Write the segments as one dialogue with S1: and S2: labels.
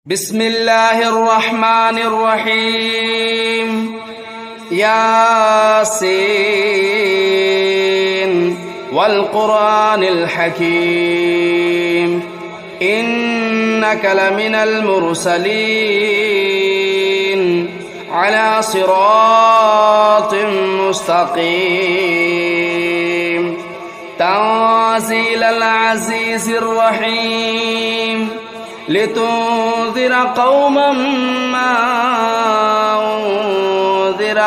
S1: بسم الله الرحمن الرحيم ياسين والقرآن الحكيم إنك لمن المرسلين على صراط مستقيم تنزيل العزيز الرحيم لتنذر قوما ما أنذر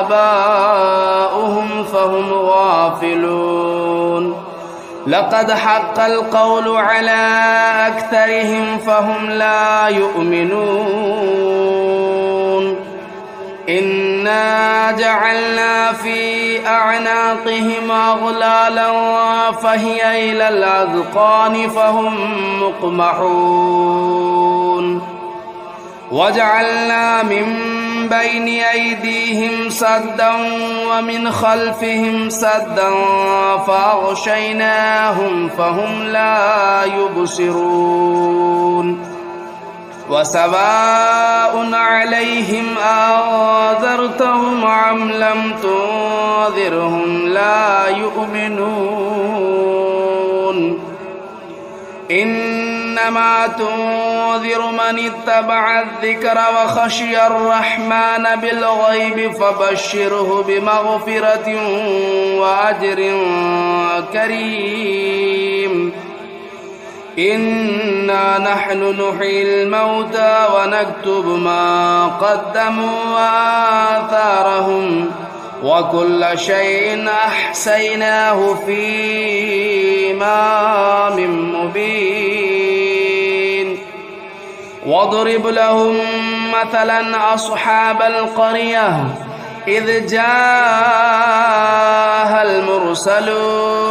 S1: آباؤهم فهم غافلون لقد حق القول على أكثرهم فهم لا يؤمنون إنا جعلنا في أعناقهم أغلالا فهي إلى الأذقان فهم مقمحون وجعلنا من بين أيديهم سدا ومن خلفهم سدا فأغشيناهم فهم لا يبصرون وسواء عليهم أنذرتهم أم لم تنذرهم لا يؤمنون إنما تنذر من اتبع الذكر وخشي الرحمن بالغيب فبشره بمغفرة وأجر كريم إنا نحن نحيي الموتى ونكتب ما قدموا وآثارهم وكل شيء أحصيناه في إمام مبين واضرب لهم مثلا أصحاب القرية إذ جاءها المرسلون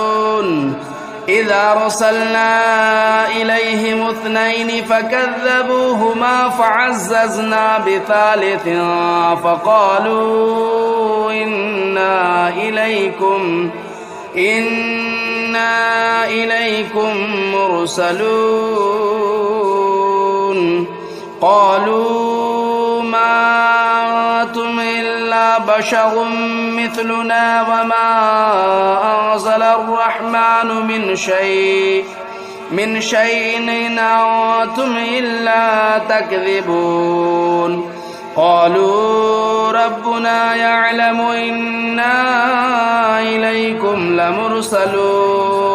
S1: إذا أرسلنا إليهم اثنين فكذبوهما فعززنا بثالث فقالوا إنا إليكم مرسلون قالوا ما أنتم إلا بشر مثلنا وما أنزل الرحمن من شيء إن أنتم إلا تكذبون قالوا ربنا يعلم إنا إليكم لمرسلون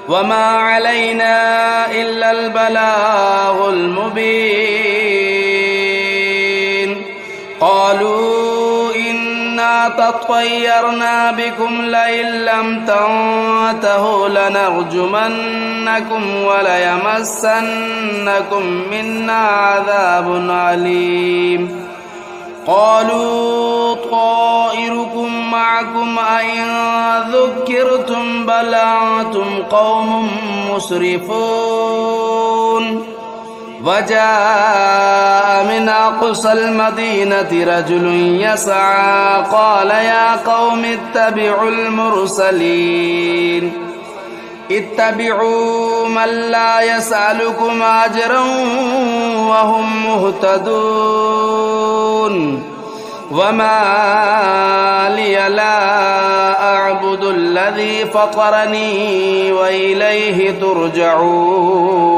S1: وما علينا إلا البلاغ المبين قالوا إنا تطيرنا بكم لئن لم تنتهوا لنرجمنكم وليمسنكم منا عذاب أليم قالوا طائركم معكم أئن ذكرتم بل أنتم قوم مسرفون وجاء من أقصى المدينة رجل يسعى قال يا قوم اتبعوا المرسلين اتبعوا من لا يسألكم أجرا وهم مهتدون وما لي لا أعبد الذي فطرني وإليه ترجعون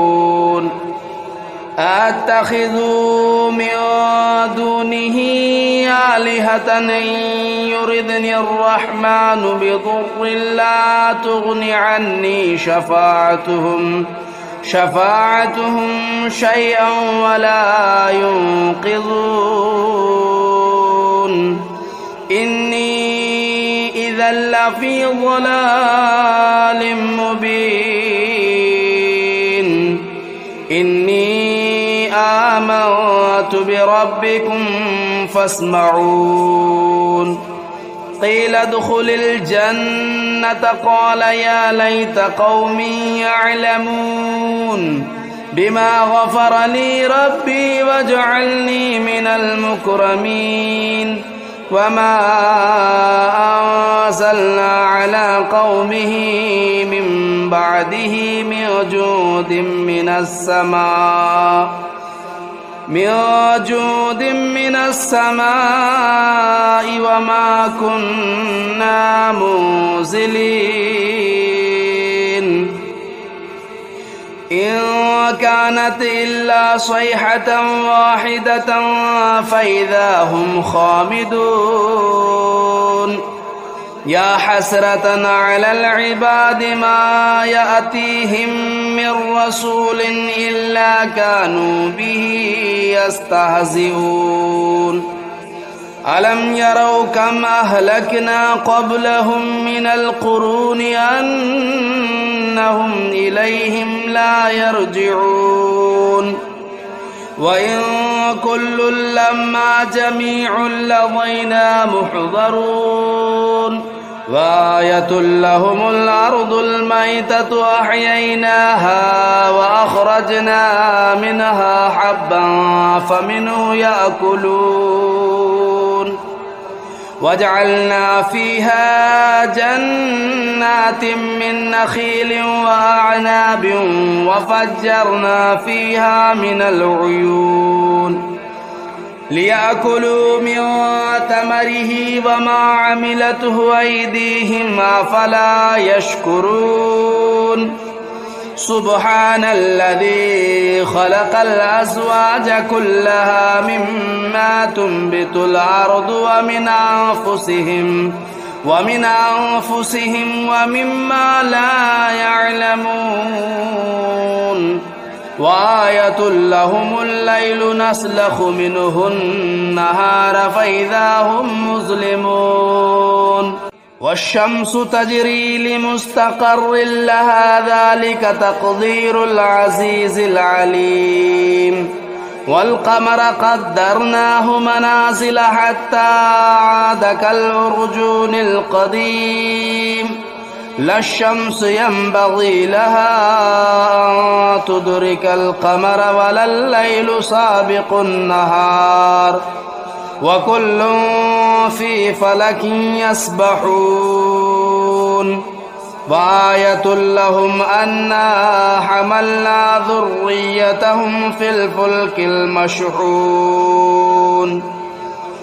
S1: أتخذوا من دونه آلهة إن يردني الرحمن بضر لا تغن عني شفاعتهم شيئا ولا ينقذون إني إذا لفي ضلال مبين إني آمنت بربكم فاسمعون قيل ادخل الجنة قال يا ليت قومي يعلمون بما غفر لي ربي وجعلني من المكرمين وما أنزلنا على قومه من بعده من جود من السماء وما كنا منزلين إن كانت إلا صيحة واحدة فإذا هم خامدون يا حسرة على العباد ما يأتيهم من رسول إلا كانوا به يستهزئون ألم يروا كم أهلكنا قبلهم من القرون أنهم إليهم لا يرجعون وإن كل لما جميع لدينا محضرون وآية لهم الأرض الميتة أحييناها وأخرجنا منها حبا فمنه يأكلون وجعلنا فيها جنات من نخيل وأعناب وفجرنا فيها من العيون ليأكلوا من ثمره وما عملته أيديهم أفلا يشكرون سبحان الذي خلق الأزواج كلها مما تنبت الأرض ومن أنفسهم ومما لا يعلمون وآية لهم الليل نسلخ منه النهار فإذا هم مظلمون والشمس تجري لمستقر لها ذلك تقدير العزيز العليم والقمر قدرناه منازل حتى عاد كالعرجون القديم لا الشمس ينبغي لها أن تدرك القمر ولا الليل سابق النهار وكل في فلك يسبحون وآية لهم أنا حملنا ذريتهم في الفلك المشحون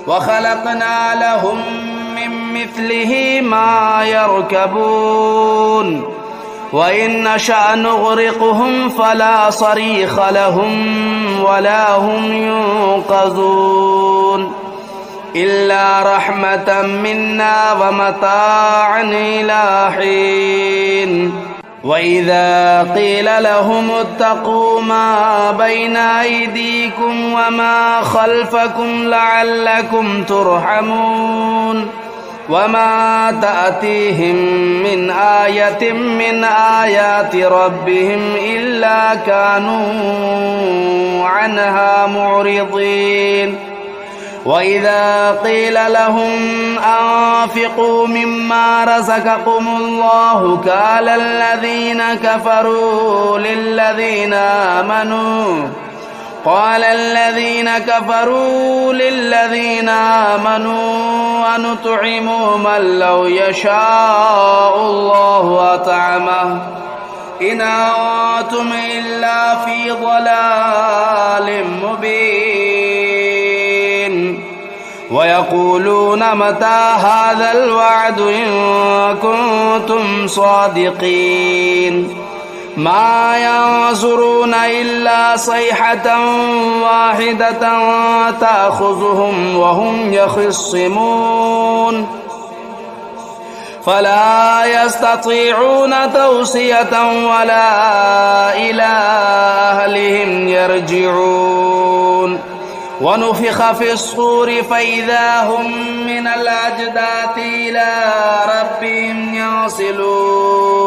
S1: وخلقنا لهم من مثله ما يركبون وإن نشأ نغرقهم فلا صريخ لهم ولا هم ينقذون إلا رحمة منا ومتاعا إلى حين وإذا قيل لهم اتقوا ما بين أيديكم وما خلفكم لعلكم ترحمون وما تأتيهم من آية من آيات ربهم إلا كانوا عنها معرضين وإذا قيل لهم أنفقوا مما رزقكم الله قال الذين كفروا للذين آمنوا ونطعم من لو يشاء الله أطعمه إن أنتم إلا في ضلال مبين ويقولون متى هذا الوعد إن كنتم صادقين ما ينظرون إلا صيحة واحدة تأخذهم وهم يخصمون فلا يستطيعون توصية ولا إلى أهلهم يرجعون ونفخ في الصور فإذا هم من الأجداث إلى ربهم ينسلون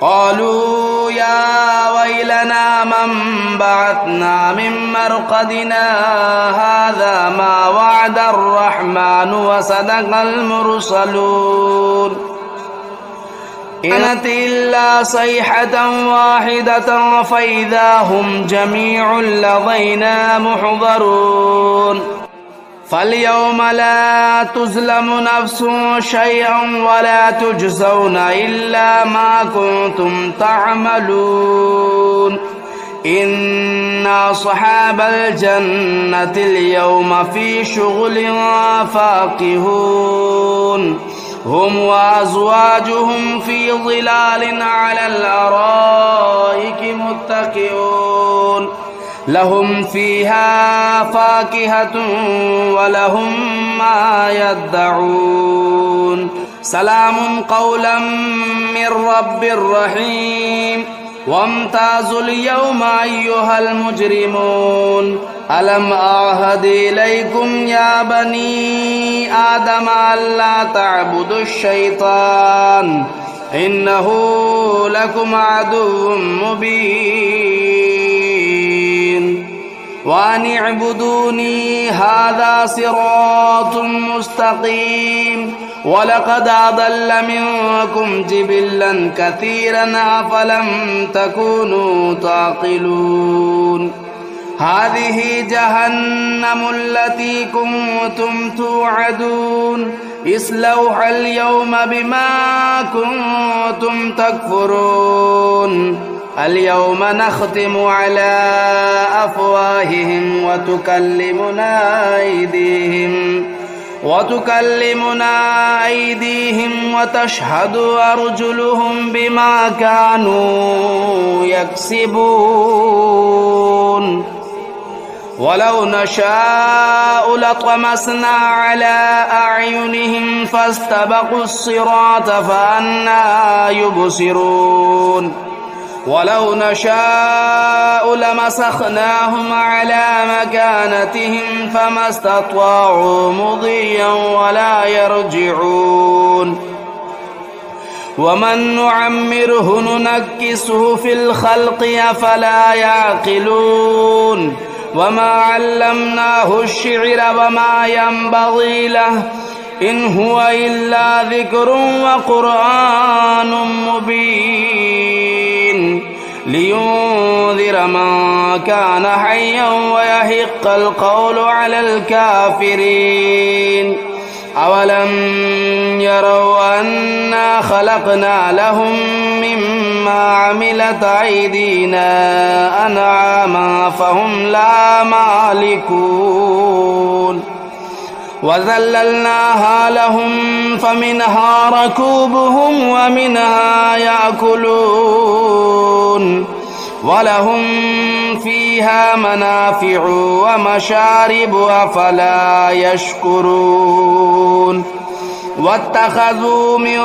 S1: قالوا يا ويلنا من بعثنا من مرقدنا هذا ما وعد الرحمن وصدق المرسلون إنت إلا صيحة واحدة فإذا هم جميع لدينا محضرون فاليوم لا تظلم نفس شيئا ولا تجزون إلا ما كنتم تعملون إن أصحاب الجنة اليوم في شغل فاكهون هم وأزواجهم في ظلال على الأرائك متكئون لهم فيها فاكهة ولهم ما يدعون سلام قولا من رب رحيم وامتازوا اليوم أيها المجرمون ألم أعهد إليكم يا بني آدم ألا تعبدوا الشيطان إنه لكم عدو مبين وأن اعبدوني هذا صراط مستقيم ولقد أضل منكم جبلا كثيرا أفلم تكونوا تعقلون هذه جهنم التي كنتم توعدون اصلوها اليوم بما كنتم تكفرون اليوم نختم على أفواههم وتكلمنا أيديهم وتشهد أرجلهم بما كانوا يكسبون ولو نشاء لطمسنا على أعينهم فاستبقوا الصراط فأنى يبصرون ولو نشاء لمسخناهم على مكانتهم فما استطاعوا مضيا ولا يرجعون ومن نعمره ننكسه في الخلق أفلا يعقلون وما علمناه الشعر وما ينبغي له إن هو إلا ذكر وقرآن مبين لينذر من كان حيا ويحق القول على الكافرين أولم يروا أنا خلقنا لهم مما عملت أيدينا أنعاما فهم لا مالكون وذللناها لهم فمنها ركوبهم ومنها يأكلون ولهم فيها منافع ومشارب أفلا يشكرون واتخذوا من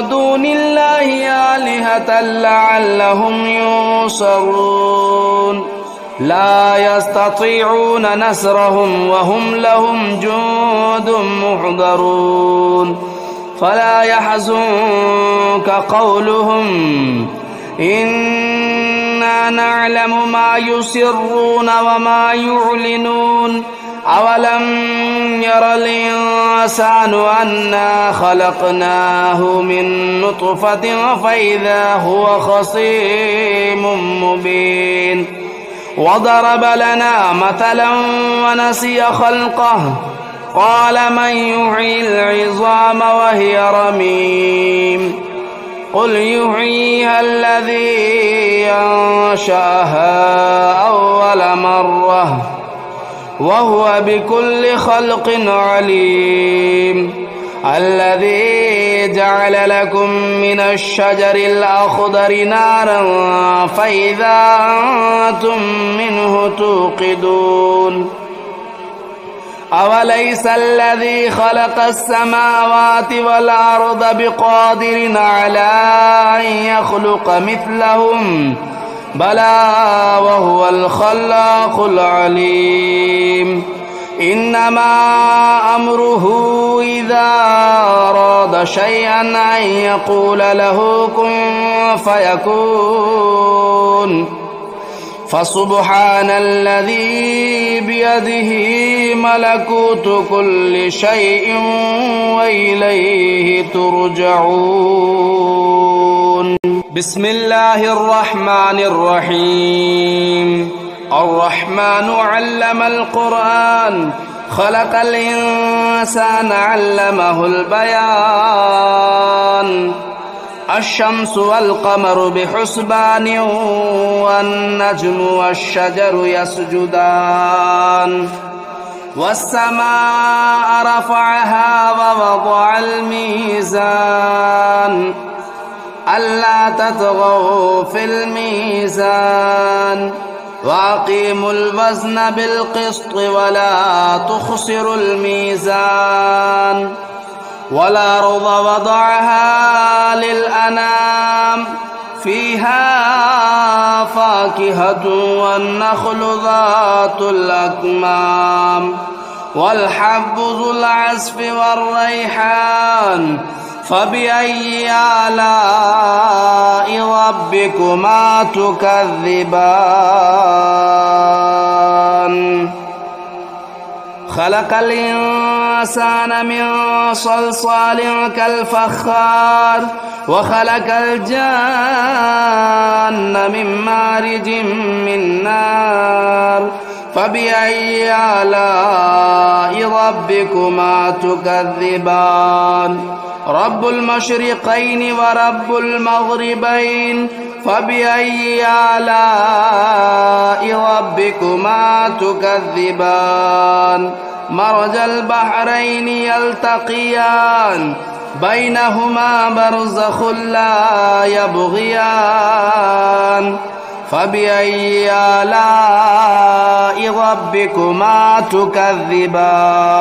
S1: دون الله آلهة لعلهم ينصرون لا يستطيعون نصرهم وهم لهم جند محضرون فلا يحزنك قولهم إنا نعلم ما يسرون وما يعلنون أولم ير الإنسان أنا خلقناه من نطفة فإذا هو خصيم مبين وضرب لنا مثلا ونسي خلقه قال من يحيي العظام وهي رميم قل يحييها الذي أنشأها أول مرة وهو بكل خلق عليم الذي جعل لكم من الشجر الأخضر نارا فإذا أنتم منه توقدون أوليس الذي خلق السماوات والأرض بقادر على أن يخلق مثلهم بلى وهو الخلاق العليم إنما أمره إذا أراد شيئا أن يقول له كن فيكون فسبحان الذي بيده ملكوت كل شيء وإليه ترجعون بسم الله الرحمن الرحيم الرحمن علم القرآن خلق الإنسان علمه البيان الشمس والقمر بحسبان والنجم والشجر يسجدان والسماء رفعها ووضع الميزان ألا تطغوا في الميزان وأقيموا الوزن بالقسط ولا تخسروا الميزان والأرض وضعها للأنام فيها فاكهة والنخل ذات الأكمام والحب ذو العصف والريحان فبأي آلاء ربكما تكذبان خلق الإنسان من صلصال كالفخار وخلق الجان من مارج من نار فبأي آلاء ربكما تكذبان رب المشرقين ورب المغربين فبأي آلاء ربكما تكذبان مرج البحرين يلتقيان بينهما برزخ لا يبغيان فبأي آلاء ربكما تكذبان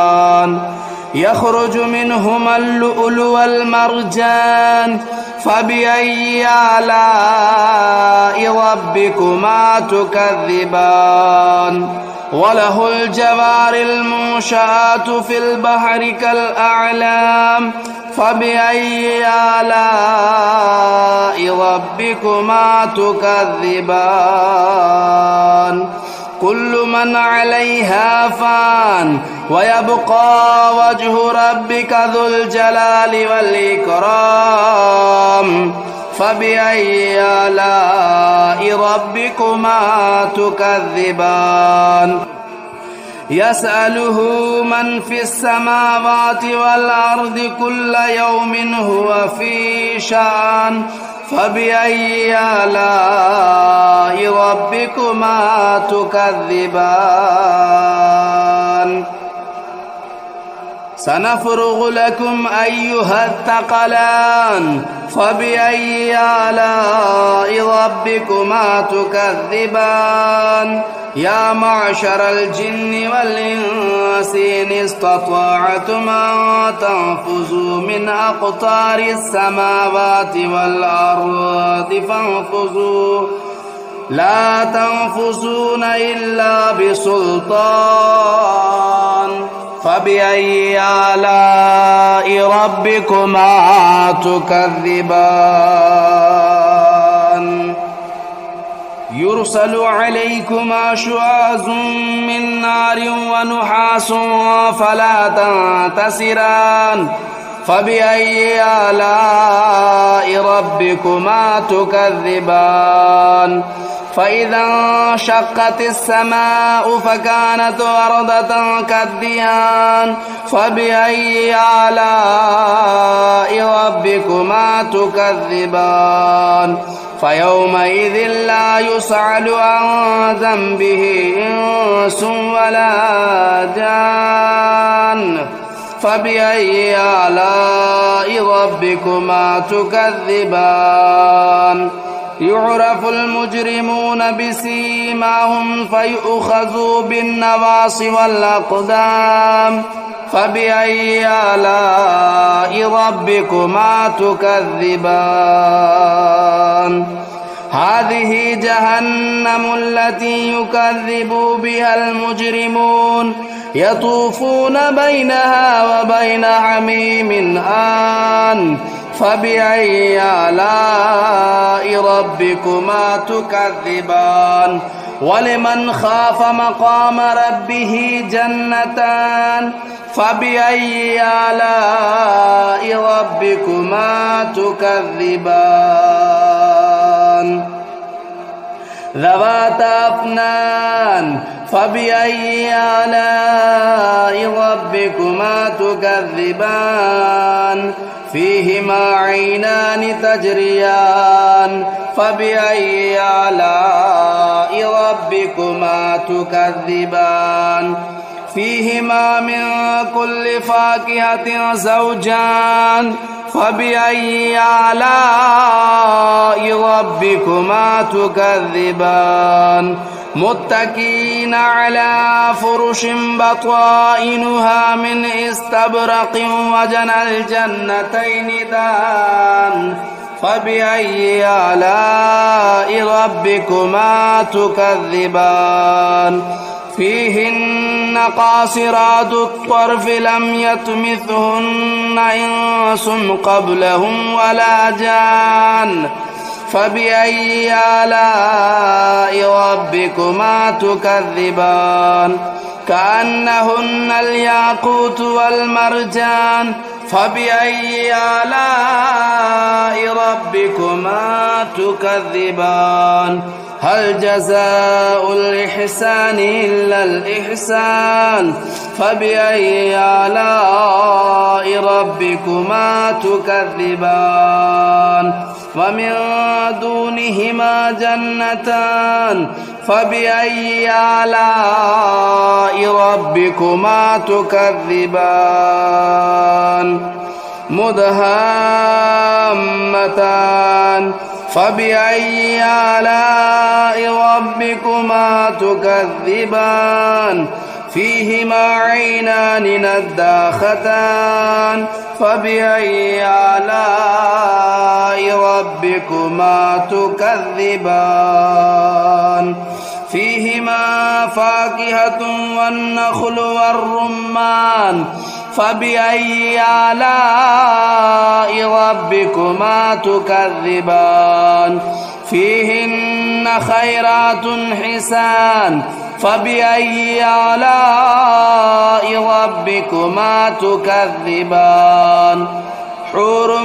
S1: يخرج منهما اللؤلؤ والمرجان فبأي آلاء ربكما تكذبان وله الجوار المنشآت في البحر كالأعلام فبأي آلاء ربكما تكذبان كل من عليها فان ويبقى وجه ربك ذو الجلال والإكرام فبأي آلاء ربكما تكذبان يسأله من في السماوات والأرض كل يوم هو في شأن فبأي آلاء ربكما تكذبان سنفرغ لكم أيها الثقلان فبأي آلاء ربكما تكذبان يا معشر الجن والإنس إن استطعتم أن تنفذوا من أقطار السماوات والأرض فانفذوا لا تنفذون إلا بسلطان فبأي آلاء ربكما تكذبان يرسل عليكما شواظ من نار ونحاس فلا تنتصران فبأي آلاء ربكما تكذبان فإذا انشقت السماء فكانت وردة كالدهان فبأي آلاء ربكما تكذبان فيومئذ لا يسأل عن ذنبه إنس ولا جان فبأي آلاء ربكما تكذبان يعرف المجرمون بسيماهم فيؤخذوا بالنواصي والأقدام فبأي آلاء ربكما تكذبان هذه جهنم التي يكذب بها المجرمون يطوفون بينها وبين حميم آن فبأي آلاء ربكما تكذبان ولمن خاف مقام ربه جنتان فبأي آلاء ربكما تكذبان ذواتا أفنان فبأي آلاء ربكما تكذبان فيهما عينان تجريان فبأي آلاء ربكما تكذبان فيهما من كل فاكهة زوجان فبأي آلاء ربكما تكذبان متكئين على فرش بطائنها من استبرق وجنى الجنتين دان فبأي آلاء ربكما تكذبان فيهن قاصرات الطرف لم يطمثهن إنس قبلهم ولا جان فبأي آلاء ربكما تكذبان كأنهن الياقوت والمرجان فبأي آلاء ربكما تكذبان هل جزاء الإحسان إلا الإحسان فبأي آلاء ربكما تكذبان ومن دونهما جنتان فبأي آلاء ربكما تكذبان مدهامتان فبأي آلاء ربكما تكذبان فيهما عينان نداختان فبأي آلاء ربكما تكذبان فيهما فاكهة والنخل والرمان فبأي آلاء ربكما تكذبان فيهن خيرات حسان فبأي آلاء ربكما تكذبان حور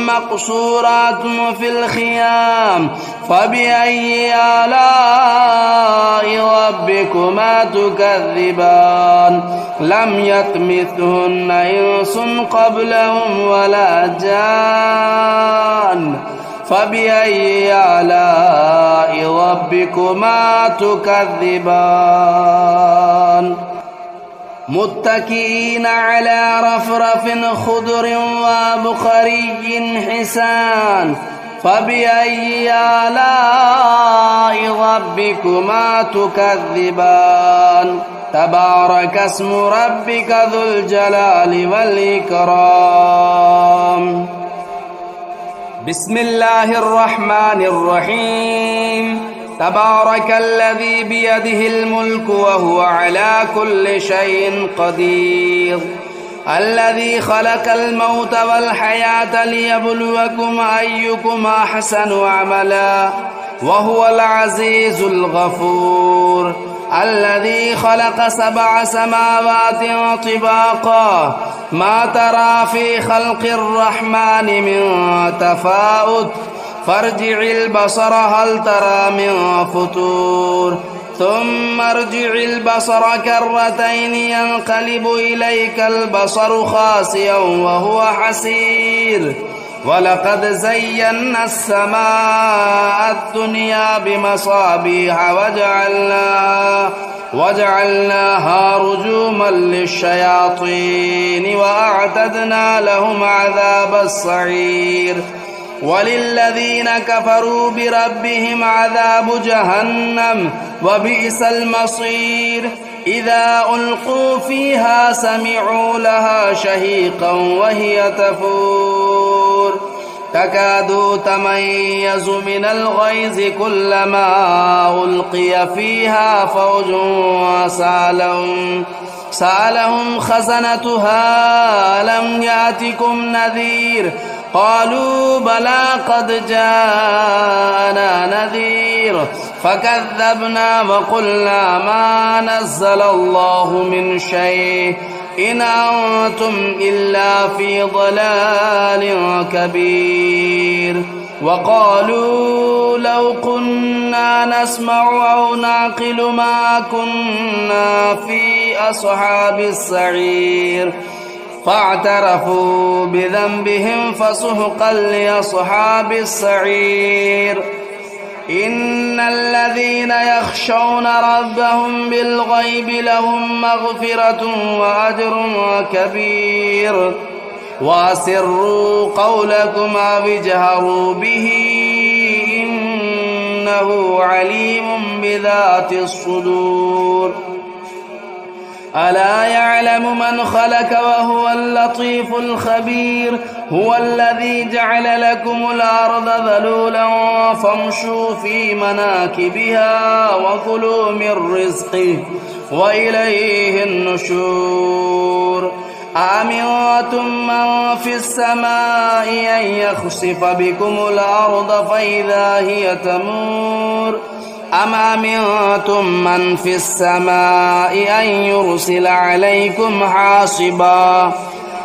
S1: مقصورات في الخيام فبأي آلاء ربكما تكذبان لم يطمثهن إنس قبلهم ولا جان فبأي آلاء ربكما تكذبان متكئين على رفرف خضر وبخري حسان فبأي آلاء ربكما تكذبان تبارك اسم ربك ذو الجلال والإكرام بسم الله الرحمن الرحيم تبارك الذي بيده الملك وهو على كل شيء قدير الذي خلق الموت والحياة ليبلوكم أيكم أحسن عملا وهو العزيز الغفور الذي خلق 7 سماوات طباقا ما ترى في خلق الرحمن من تفاوت فارجع البصر هل ترى من فطور ثم ارجع البصر كرتين ينقلب إليك البصر خاسئا وهو حسير ولقد زينا السماء الدنيا بمصابيح وجعلناها رجوما للشياطين وأعتدنا لهم عذاب السعير وللذين كفروا بربهم عذاب جهنم وبئس المصير إذا ألقوا فيها سمعوا لها شهيقا وهي تفور تكاد تميز من الغيظ كلما ألقي فيها فوج سألهم خزنتها لم يأتكم نذير قالوا بلى قد جاءنا نذير فكذبنا وقلنا ما نزل الله من شيء إن أنتم إلا في ضلال كبير وقالوا لو كنا نسمع أو نعقل ما كنا في أصحاب السعير فاعترفوا بذنبهم فسحقا لأصحاب السعير. إن الذين يخشون ربهم بالغيب لهم مغفرة وأجر كبير. وأسروا قولكم أو اجهروا به إنه عليم بذات الصدور. ألا يعلم من خلق وهو اللطيف الخبير. هو الذي جعل لكم الأرض ذلولا فامشوا في مناكبها وكلوا من رزقه وإليه النشور. أأمنتم من في السماء أن يخسف بكم الأرض فإذا هي تمور أم أمنتم من في السماء أن يرسل عليكم حاصبا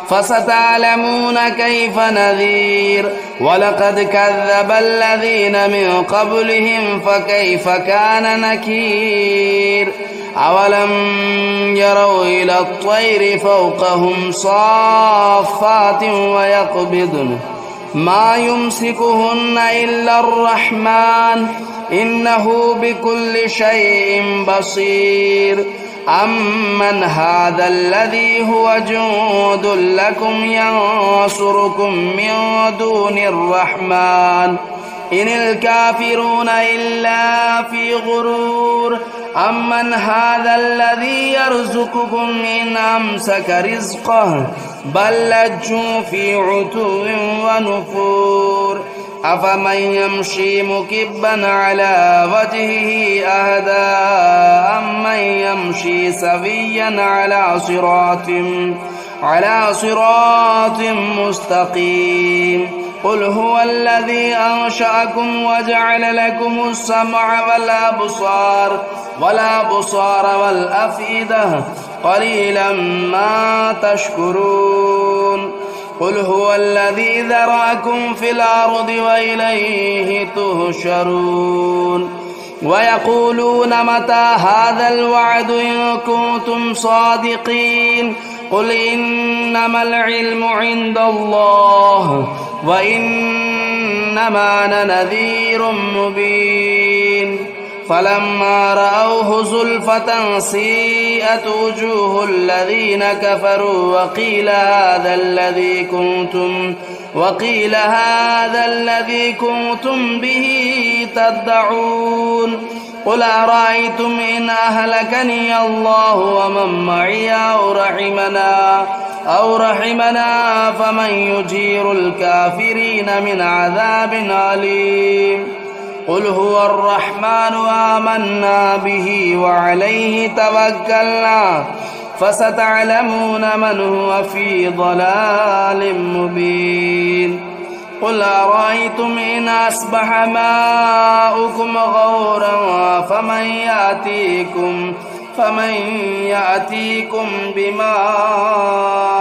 S1: فستعلمون كيف نذير. ولقد كذب الذين من قبلهم فكيف كان نكير. أولم يروا إلى الطير فوقهم صافات ويقبضن ما يمسكهن إلا الرحمن إنه بكل شيء بصير. أمن هذا الذي هو جند لكم ينصركم من دون الرحمن إن الكافرون إلا في غرور. أمن هذا الذي يرزقكم إن أمسك رزقه بل لجوا في عتو ونفور. أفمن يمشي مكبا على وجهه أهدى أمن يمشي سويا على صراط مستقيم. قل هو الذي أنشأكم وجعل لكم السمع والأبصار والأفئدة قليلا ما تشكرون. قل هو الذي ذرأكم في الأرض وإليه تهشرون. ويقولون متى هذا الوعد إن كنتم صادقين. قل إنما العلم عند الله وإنما أنا نذير مبين. فلما رأوه زلفة سيئت وجوه الذين كفروا وقيل هذا الذي كنتم به تدعون. قل أرأيتم إن أهلكني الله ومن معي أو رحمنا فمن يجير الكافرين من عذاب أليم. قل هو الرحمن آمنا به وعليه توكلنا فستعلمون من هو في ضلال مبين. قل أرأيتم إن أصبح ماؤكم غورا فمن يأتيكم بماء